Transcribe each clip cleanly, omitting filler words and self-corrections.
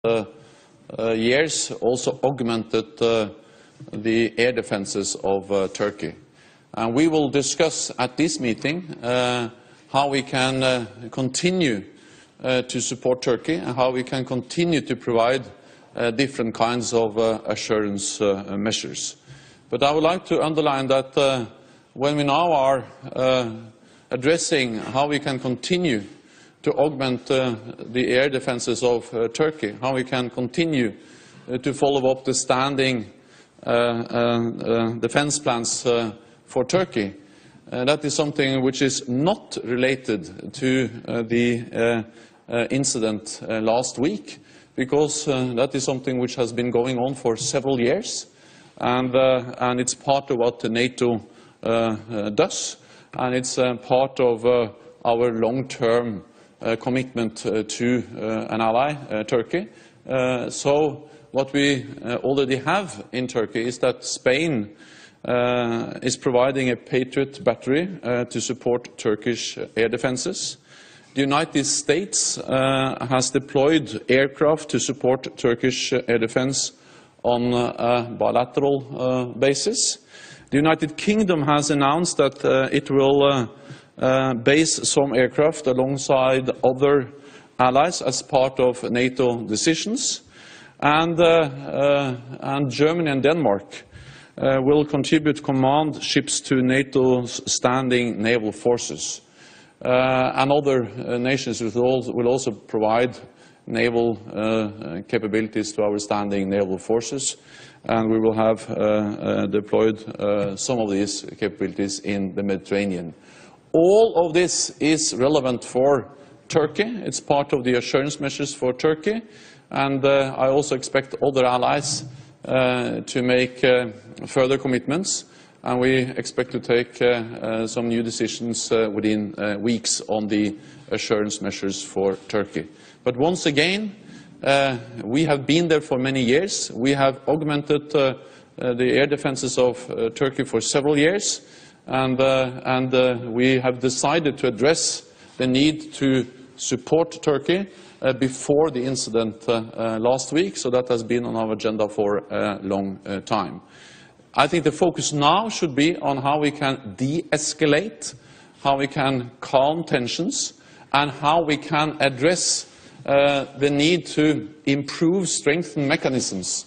years also augmented the air defenses of Turkey. And we will discuss at this meeting how we can continue to support Turkey and how we can continue to provide different kinds of assurance measures. But I would like to underline that when we now are addressing how we can continue to augment the air defenses of Turkey, how we can continue to follow up the standing defense plans for Turkey. That is something which is not related to the incident last week, because that is something which has been going on for several years, and it's part of what NATO does, and it's part of our long-term commitment to an ally, Turkey. So what we already have in Turkey is that Spain is providing a Patriot battery to support Turkish air defenses. The United States has deployed aircraft to support Turkish air defense on a bilateral basis. The United Kingdom has announced that it will base some aircraft alongside other allies as part of NATO decisions. And Germany and Denmark will contribute command ships to NATO's standing naval forces. And other nations will also provide naval capabilities to our standing naval forces, and we will have deployed some of these capabilities in the Mediterranean. All of this is relevant for Turkey. It's part of the assurance measures for Turkey, and I also expect other allies to make further commitments, and we expect to take some new decisions within weeks on the assurance measures for Turkey. But once again, we have been there for many years. We have augmented the air defenses of Turkey for several years, and we have decided to address the need to support Turkey before the incident last week, so that has been on our agenda for a long time. I think the focus now should be on how we can de-escalate, how we can calm tensions, and how we can address the need to improve, strengthen mechanisms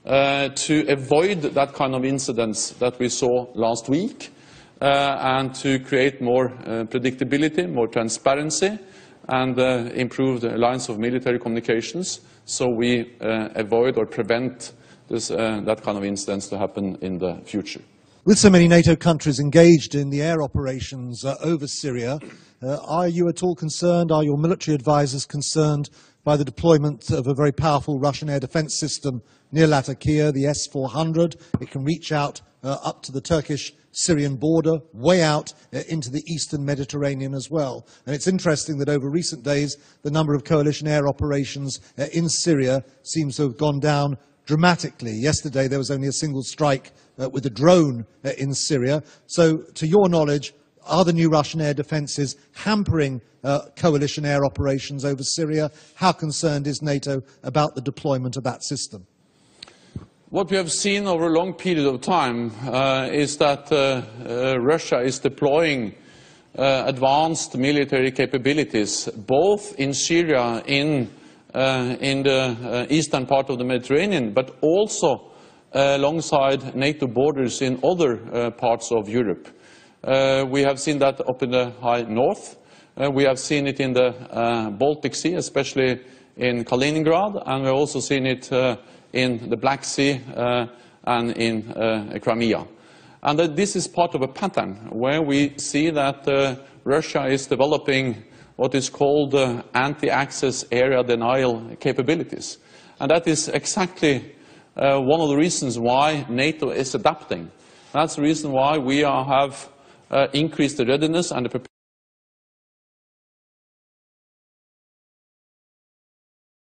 to avoid that kind of incidents that we saw last week, and to create more predictability, more transparency, and improve the lines of military communications, so we avoid or prevent that kind of incidents to happen in the future. With so many NATO countries engaged in the air operations over Syria, are you at all concerned, are your military advisors concerned by the deployment of a very powerful Russian air defense system near Latakia, the S-400? It can reach out up to the Turkish-Syrian border, way out into the eastern Mediterranean as well. And it's interesting that over recent days, the number of coalition air operations in Syria seems to have gone down dramatically. Yesterday, there was only a single strike with a drone in Syria. So, to your knowledge, are the new Russian air defenses hampering coalition air operations over Syria? How concerned is NATO about the deployment of that system? What we have seen over a long period of time is that Russia is deploying advanced military capabilities, both in Syria, in the eastern part of the Mediterranean, but also alongside NATO borders in other parts of Europe. We have seen that up in the high north. We have seen it in the Baltic Sea, especially in Kaliningrad, and we've also seen it in the Black Sea and in Crimea. And this is part of a pattern where we see that Russia is developing what is called anti-access area denial capabilities. And that is exactly one of the reasons why NATO is adapting. That's the reason why we have increased the readiness and the preparedness